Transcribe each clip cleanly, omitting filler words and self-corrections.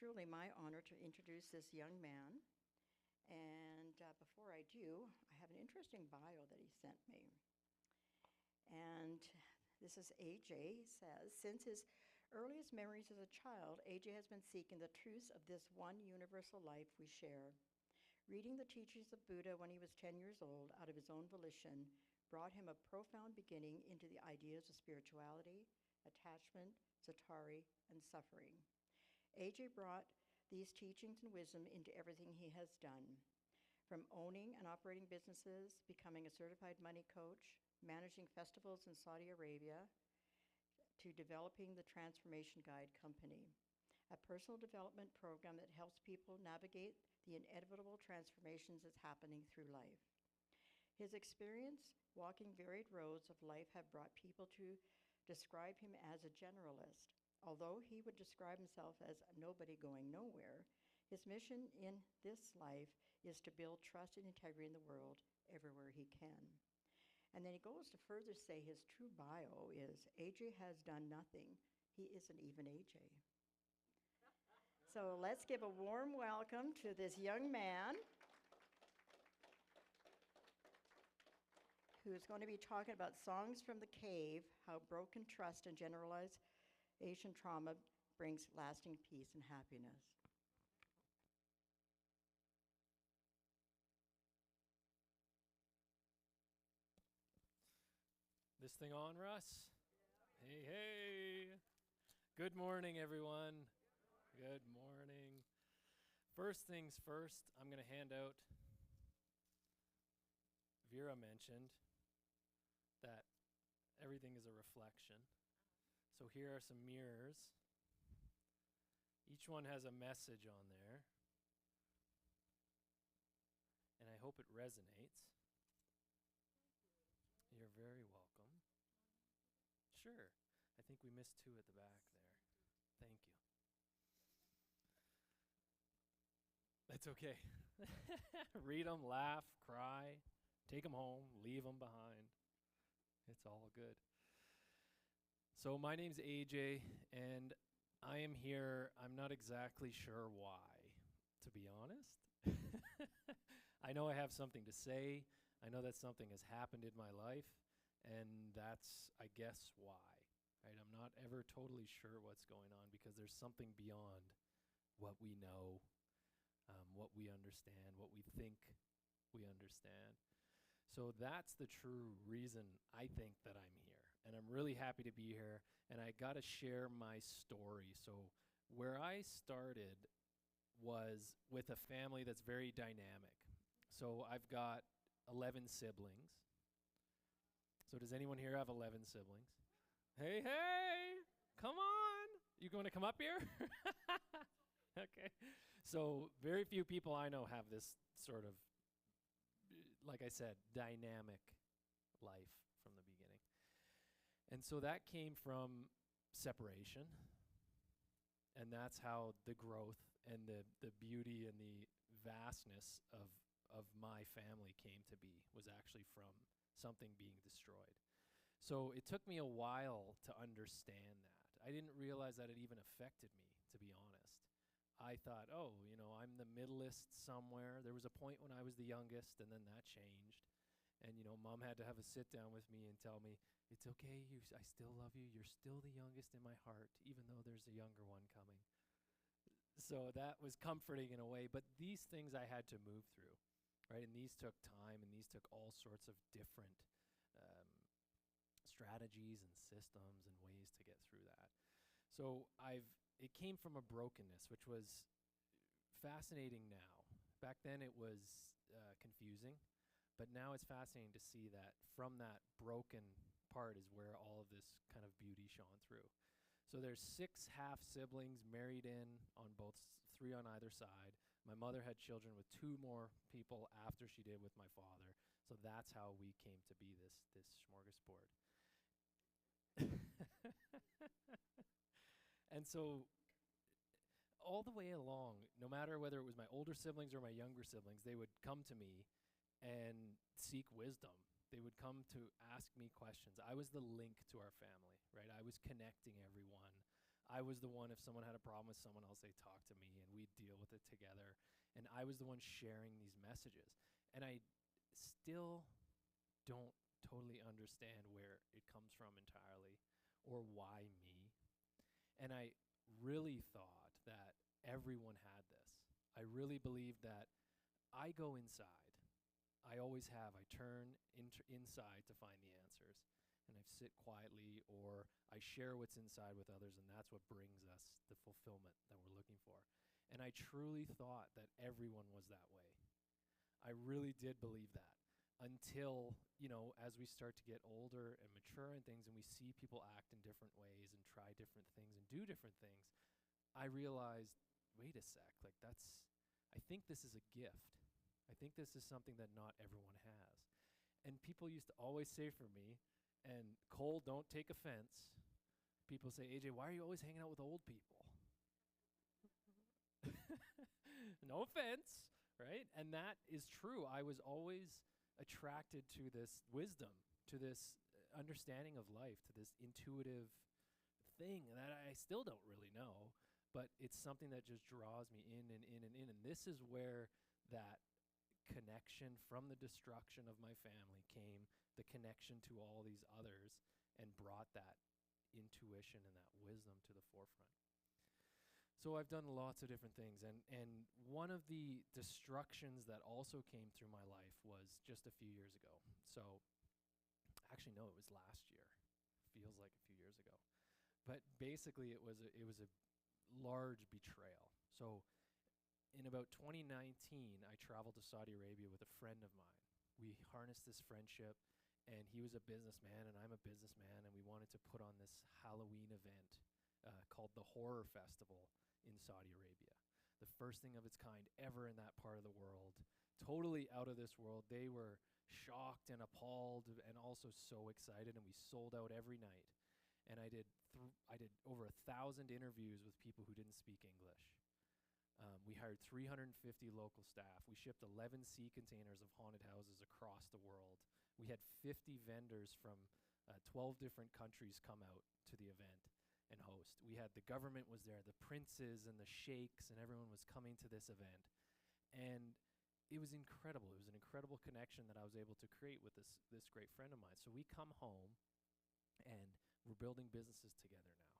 truly my honor to introduce this young man. And before I do, I have an interesting bio that he sent me. And this is A.J. says, since his earliest memories as a child, A.J. has been seeking the truths of this one universal life we share. Reading the teachings of Buddha when he was 10 years old out of his own volition brought him a profound beginning into the ideas of spirituality, attachment, satari, and suffering. A.J. brought these teachings and wisdom into everything he has done, from owning and operating businesses, becoming a certified money coach, managing festivals in Saudi Arabia, to developing the Transformation Guide Company, a personal development program that helps people navigate the inevitable transformations that's happening through life. His experience walking varied roads of life have brought people to describe him as a generalist. Although he would describe himself as a nobody going nowhere, his mission in this life is to build trust and integrity in the world everywhere he can. And then he goes to further say his true bio is, A.J. has done nothing. He isn't even A.J. So let's give a warm welcome to this young man who's going to be talking about Songs from the Cave, how broken trust and generalized Asian trauma brings lasting peace and happiness. This thing on, Russ? Yeah. Hey, hey. Good morning, everyone. Good morning. First things first, I'm going to hand out, Vera mentioned that everything is a reflection. So here are some mirrors. Each one has a message on there. And I hope it resonates. You're very welcome. Sure. I think we missed two at the back there. Thank you. That's okay. Read them, laugh, cry, take them home, leave them behind. It's all good. So my name's AJ, and I am here. I'm not exactly sure why, to be honest. I know I have something to say. I know that something has happened in my life, and that's, I guess, why. Right? I'm not ever totally sure what's going on because there's something beyond what we know, what we understand, what we think we understand. So that's the true reason I think that I'm here. And I'm really happy to be here. And I got to share my story. So where I started was with a family that's very dynamic. So I've got 11 siblings. So does anyone here have 11 siblings? Hey, hey, come on. You going to come up here? Okay. So very few people I know have this sort of, like I said, dynamic life from the beginning. And so that came from separation. And that's how the growth and the beauty and the vastness of my family came to be, was actually from something being destroyed. So it took me a while to understand that. I didn't realize that it even affected me, to be honest. I thought, oh, you know, I'm the middleist somewhere. There was a point when I was the youngest, and then that changed. And, you know, Mom had to have a sit down with me and tell me, it's okay, I still love you. You're still the youngest in my heart, even though there's a younger one coming. So that was comforting in a way. But these things I had to move through, right? And these took time, and these took all sorts of different strategies and systems and ways to get through that. So it came from a brokenness, which was fascinating now. Back then it was confusing, but now it's fascinating to see that from that broken part is where all of this kind of beauty shone through. So there's 6 half siblings married in on both, 3 on either side. My mother had children with 2 more people after she did with my father. So that's how we came to be this smorgasbord. And so all the way along, no matter whether it was my older siblings or my younger siblings, they would come to me and seek wisdom. They would come to ask me questions. I was the link to our family, right? I was connecting everyone. I was the one, if someone had a problem with someone else, they'd talk to me and we'd deal with it together. And I was the one sharing these messages. And I still don't totally understand where it comes from entirely or why me. And I really thought that everyone had this. I really believed that I go inside. I always have. I turn inside to find the answers. And I sit quietly, or I share what's inside with others, and that's what brings us the fulfillment that we're looking for. And I truly thought that everyone was that way. I really did believe that until, as we start to get older and mature and things, and we see people act in different ways and try different things and do different things, I realized, wait a sec, I think this is a gift. I think this is something that not everyone has. And people used to always say for me, and Cole, don't take offense, people say, AJ, why are you always hanging out with old people? No offense, right? And that is true. I was always attracted to this wisdom, to this understanding of life, to this intuitive thing that I still don't really know, but it's something that just draws me in and in and in. And this is where that connection from the destruction of my family came, the connection to all these others, and brought that intuition and that wisdom to the forefront. So I've done lots of different things, and one of the destructions that also came through my life was just a few years ago. So actually, no, it was last year. Feels like a few years ago. But basically, it was a large betrayal. So in about 2019, I traveled to Saudi Arabia with a friend of mine. We harnessed this friendship, and he was a businessman, and I'm a businessman, and we wanted to put on this Halloween event called the Horror Festival in Saudi Arabia. The first thing of its kind ever in that part of the world. Totally out of this world. They were shocked and appalled and also so excited, and we sold out every night. And I did over 1,000 interviews with people who didn't speak English. We hired 350 local staff. We shipped 11 sea containers of haunted houses across the world. We had 50 vendors from 12 different countries come out to the event and host. We had the government was there, the princes and the sheikhs, and everyone was coming to this event. And it was incredible. It was an incredible connection that I was able to create with this great friend of mine. So we come home, and we're building businesses together now.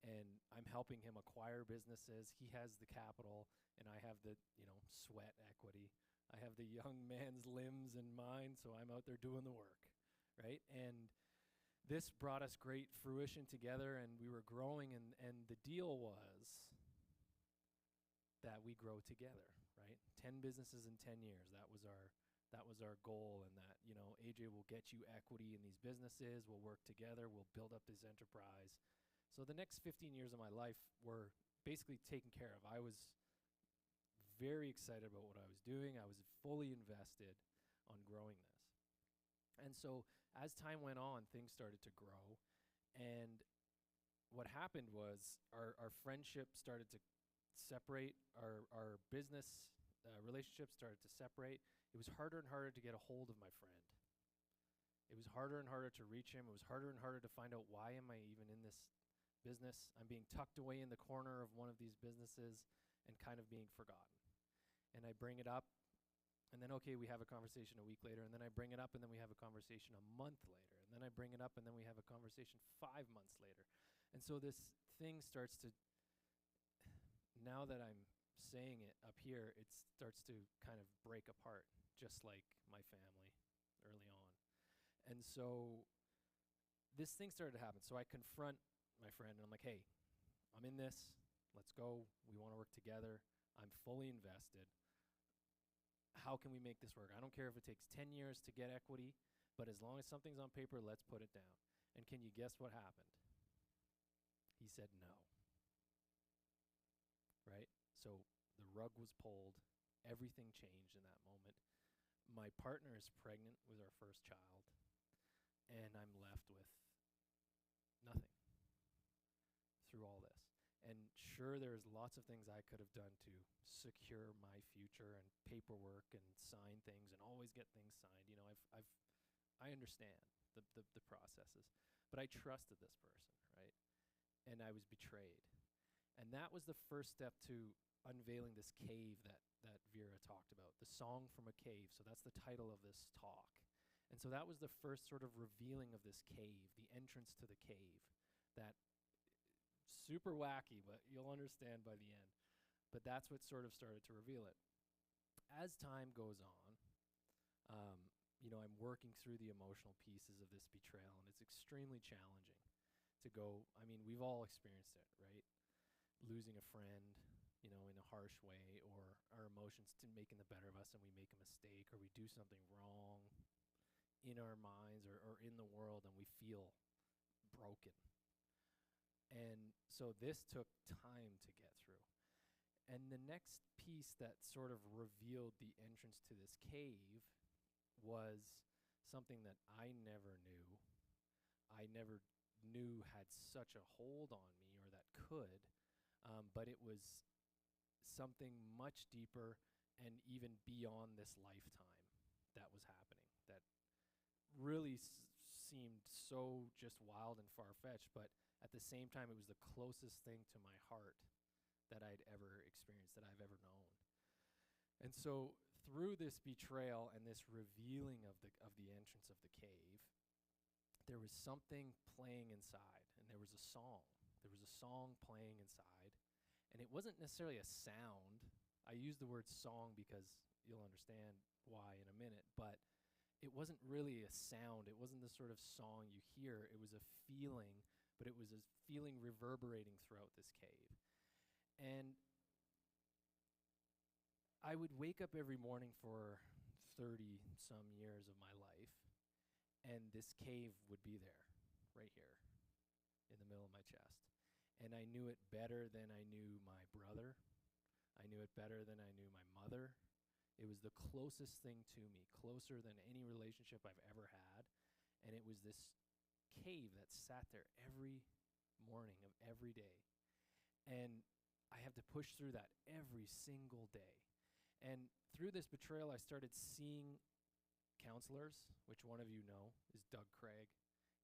And I'm helping him acquire businesses. He has the capital, and I have the, sweat equity. I have the young man's limbs and mind, so I'm out there doing the work, right? And this brought us great fruition together, and we were growing, and the deal was that we grow together, right? 10 businesses in 10 years. That was our goal, and that, AJ will get you equity in these businesses. We'll work together. We'll build up this enterprise. So the next 15 years of my life were basically taken care of. I was very excited about what I was doing. I was fully invested on growing this. And so as time went on, things started to grow. And what happened was our friendship started to separate. Our business relationships started to separate. It was harder and harder to get a hold of my friend. It was harder and harder to reach him. It was harder and harder to find out, why am I even in this business? I'm being tucked away in the corner of one of these businesses and kind of being forgotten. And I bring it up, and then, okay, we have a conversation a week later, and then I bring it up, and then we have a conversation a month later, and then I bring it up, and then we have a conversation 5 months later. And so this thing starts to, now that I'm saying it up here, it starts to kind of break apart, just like my family early on. And so this thing started to happen. So I confront my friend, and I'm like, hey, I'm in this. Let's go. We want to work together. I'm fully invested. How can we make this work? I don't care if it takes 10 years to get equity, but as long as something's on paper, let's put it down. And can you guess what happened? He said no. Right? So the rug was pulled. Everything changed in that moment. My partner is pregnant with our first child, and I'm left with nothing through all this. And sure, there's lots of things I could have done to secure my future and paperwork and sign things and always get things signed. I understand the processes, but I trusted this person, right? and I was betrayed. And that was the first step to unveiling this cave that Vera talked about, the song from a cave. So that's the title of this talk. And so that was the first sort of revealing of this cave, the entrance to the cave. That super wacky, but you'll understand by the end. But that's what sort of started to reveal it. As time goes on, I'm working through the emotional pieces of this betrayal, and it's extremely challenging to go. I mean, we've all experienced it, right? Losing a friend, in a harsh way, or our emotions to making the better of us and we make a mistake, or we do something wrong in our minds or in the world and we feel broken. And so this took time to get through. And the next piece that sort of revealed the entrance to this cave was something that I never knew had such a hold on me, or that could, but it was something much deeper and even beyond this lifetime that was happening, that really seemed so just wild and far-fetched, but at the same time it was the closest thing to my heart that I'd ever experienced, that I've ever known. And so through this betrayal and this revealing of the entrance of the cave, there was something playing inside, and there was a song. There was a song playing inside, and it wasn't necessarily a sound. I use the word song because you'll understand why in a minute, but it wasn't really a sound. It wasn't the sort of song you hear. It was a feeling, but it was a feeling reverberating throughout this cave. And I would wake up every morning for 30-some years of my life, and this cave would be there, right here, in the middle of my chest. And I knew it better than I knew my brother. I knew it better than I knew my mother. It was the closest thing to me, closer than any relationship I've ever had. And it was this cave that sat there every morning of every day. And I have to push through that every single day. And through this betrayal, I started seeing counselors, which one of you know is Doug Craig.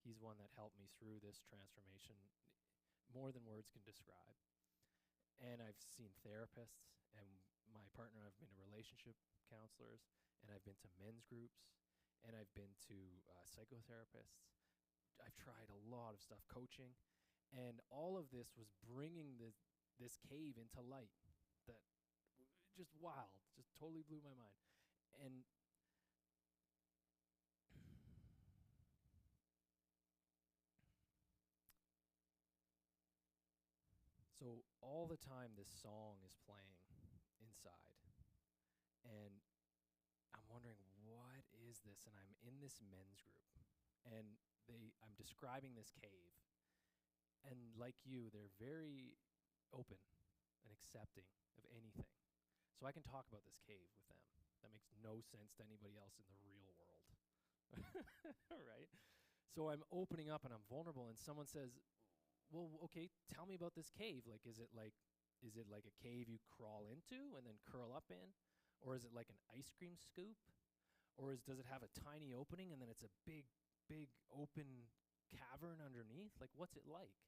He's one that helped me through this transformation more than words can describe. And I've seen therapists, and my partner and I've been to relationship counselors, and I've been to men's groups, and I've been to psychotherapists. I've tried a lot of stuff, coaching, and all of this was bringing this cave into light. That just wild, just totally blew my mind. And so all the time this song is playing inside, and I'm wondering, what is this? And I'm in this men's group, and I'm describing this cave, and like you, they're very open and accepting of anything. So I can talk about this cave with them. That makes no sense to anybody else in the real world. Right? So I'm opening up and I'm vulnerable, and someone says, well, okay, tell me about this cave. Like, is it like a cave you crawl into and then curl up in? Or is it like an ice cream scoop? Or does it have a tiny opening and then it's a big, big open cavern underneath? Like, what's it like?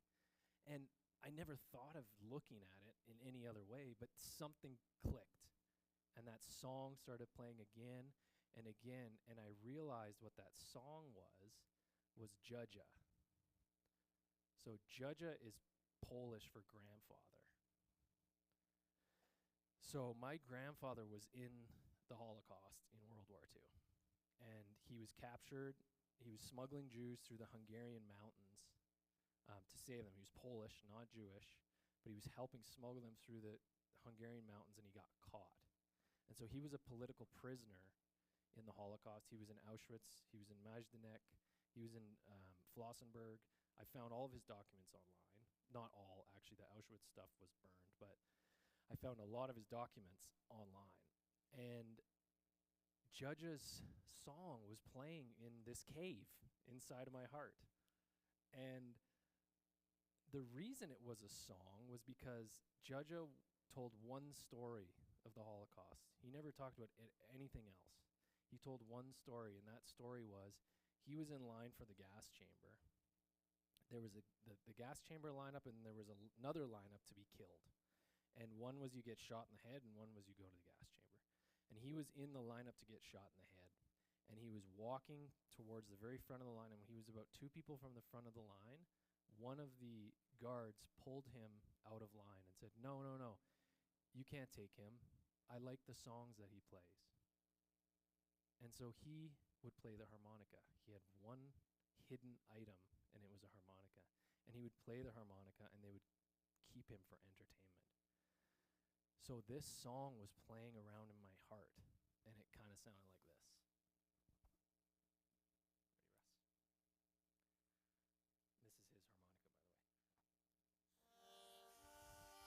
And I never thought of looking at it in any other way, but something clicked. And that song started playing again and again, and I realized what that song was Judja. So Judja is Polish for grandfather. So my grandfather was in the Holocaust in World War II, and he was captured. He was smuggling Jews through the Hungarian mountains to save them. He was Polish, not Jewish, but he was helping smuggle them through the Hungarian mountains, and he got caught. And so he was a political prisoner in the Holocaust. He was in Auschwitz. He was in Majdanek. He was in Flossenburg. I found all of his documents online. Not all, actually. The Auschwitz stuff was burned, but I found a lot of his documents online. And Judge's song was playing in this cave inside of my heart. And the reason it was a song was because Judge told one story of the Holocaust. He never talked about anything else. He told one story, and that story was he was in line for the gas chamber. there was the gas chamber lineup, and there was another lineup to be killed. And one was you get shot in the head, and one was you go to the gas chamber. And he was in the lineup to get shot in the head. And he was walking towards the very front of the line, and when he was about 2 people from the front of the line, one of the guards pulled him out of line and said, "No, no, no, you can't take him. I like the songs that he plays." And so he would play the harmonica. He had one hidden item, and it was a harmonica. And he would play the harmonica, and they would keep him for entertainment. So this song was playing around in my heart, and it kind of sounded like this. Ready, Russ? This is his harmonica, by the way.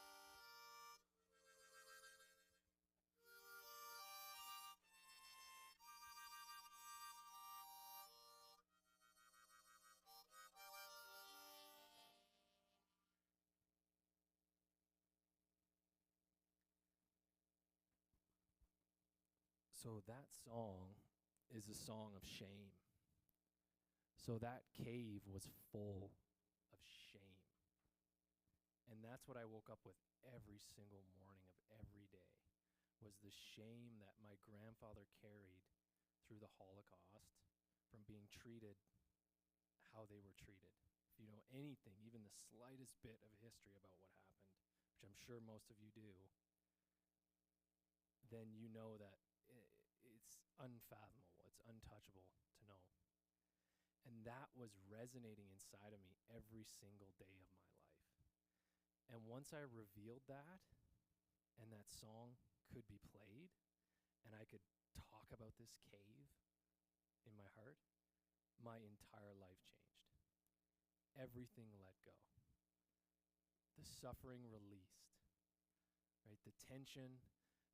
So that song is a song of shame. So that cave was full of shame. And that's what I woke up with every single morning of every day, was the shame that my grandfather carried through the Holocaust from being treated how they were treated. If you know anything, even the slightest bit of history about what happened, which I'm sure most of you do, then you know that it's unfathomable, it's untouchable to know. And that was resonating inside of me every single day of my life. And once I revealed that, and that song could be played, and I could talk about this cave in my heart, my entire life changed. Everything let go. The suffering released, right? The tension,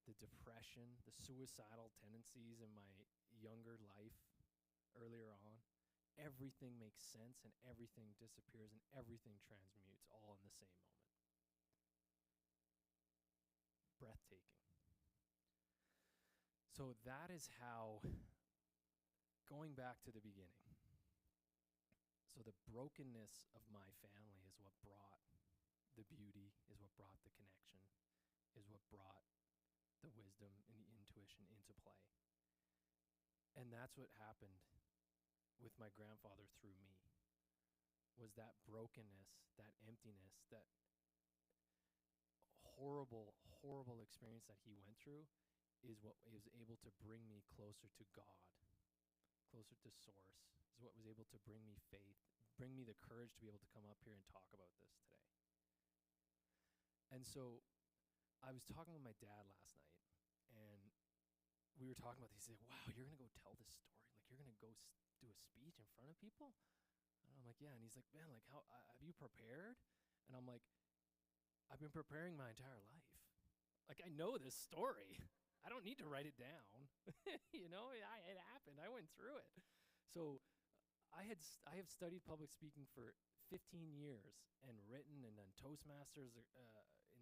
the depression, the suicidal tendencies in my younger life earlier on, everything makes sense and everything disappears and everything transmutes all in the same moment. Breathtaking. So that is how, going back to the beginning, so the brokenness of my family is what brought the beauty, is what brought the connection, is what brought the wisdom and the intuition into play. And that's what happened with my grandfather through me, was that brokenness, that emptiness, that horrible, horrible experience that he went through is what was able to bring me closer to God, closer to Source, is what was able to bring me faith, bring me the courage to be able to come up here and talk about this today. And so I was talking with my dad last night, and we were talking about this. He said, "Wow, you're going to go tell this story? Like, you're going to go do a speech in front of people?" And I'm like, "Yeah." And he's like, "Man, like, how have you prepared?" And I'm like, "I've been preparing my entire life. Like, I know this story. I don't need to write it down." You know, it happened. I went through it. So I have studied public speaking for 15 years and written and done Toastmasters in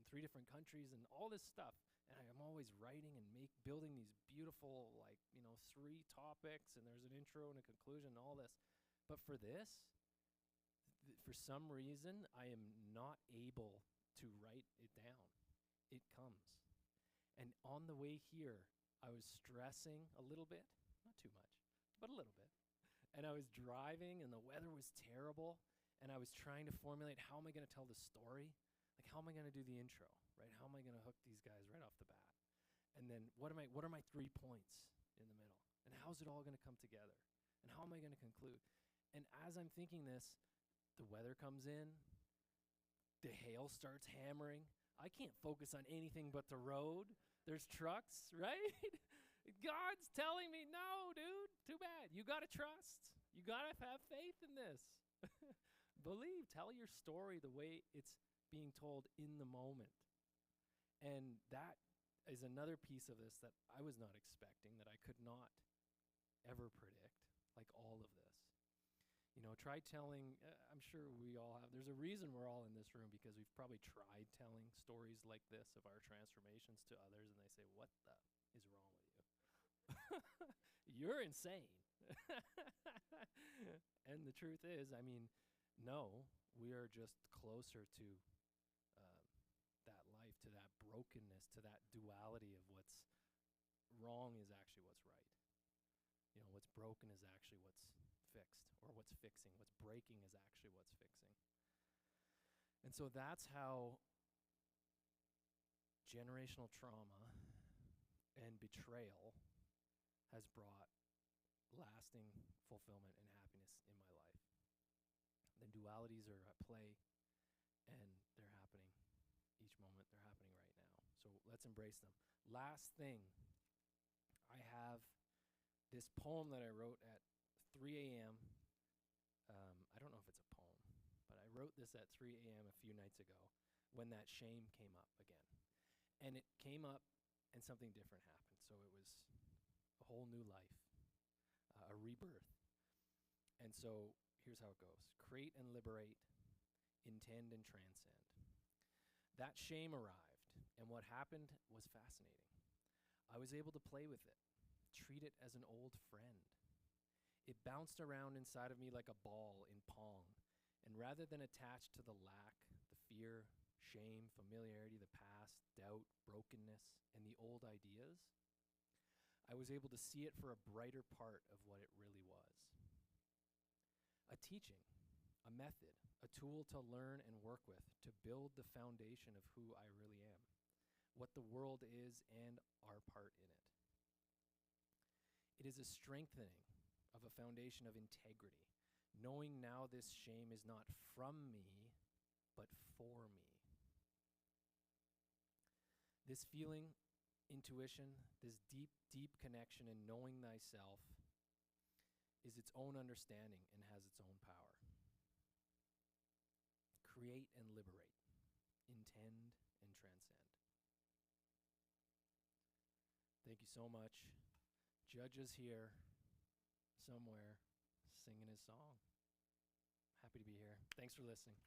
3 different countries and all this stuff. And I'm always writing and building these beautiful, 3 topics, and there's an intro and a conclusion and all this. But for this, for some reason, I am not able to write it down. It comes. And on the way here, I was stressing a little bit, not too much, but a little bit. And I was driving, and the weather was terrible, and I was trying to formulate, how am I going to tell the story? Like, how am I going to do the intro, right? How am I going to hook these guys right off the bat? And then what are my 3 points in the middle? And how's it all going to come together? And how am I going to conclude? And as I'm thinking this, the weather comes in, the hail starts hammering. I can't focus on anything but the road. There's trucks, right? God's telling me, "No, dude, too bad. You got to trust. You got to have faith in this." Believe, tell your story the way it's being told in the moment. And that is another piece of this that I was not expecting, that I could not ever predict, like all of this. You know, try telling, I'm sure we all have, there's a reason we're all in this room, because we've probably tried telling stories like this of our transformations to others, and they say, "What the is wrong with you? You're insane." And the truth is, I mean, No, we are just closer to that life, to that brokenness, to that duality of what's wrong is actually what's right. You know, what's broken is actually what's fixed, or what's fixing. What's breaking is actually what's fixing. And so that's how generational trauma and betrayal has brought lasting fulfillment and happiness in my life. The dualities are at play, and they're happening each moment. They're happening right now. So let's embrace them. Last thing, I have this poem that I wrote at 3 a.m. I don't know if it's a poem, but I wrote this at 3 a.m. a few nights ago when that shame came up again. And it came up and something different happened. So it was a whole new life, a rebirth. And so here's how it goes. Create and liberate, intend and transcend. That shame arrived, and what happened was fascinating. I was able to play with it, treat it as an old friend. It bounced around inside of me like a ball in Pong, and rather than attach to the lack, the fear, shame, familiarity, the past, doubt, brokenness, and the old ideas, I was able to see it for a brighter part of what it really was. A teaching, a method, a tool to learn and work with, to build the foundation of who I really am, what the world is, and our part in it. It is a strengthening of a foundation of integrity, knowing now this shame is not from me, but for me. This feeling, intuition, this deep, deep connection in knowing thyself is its own understanding and has its own power. Create and liberate, intend and transcend. Thank you so much. Judge is here somewhere singing his song. Happy to be here. Thanks for listening.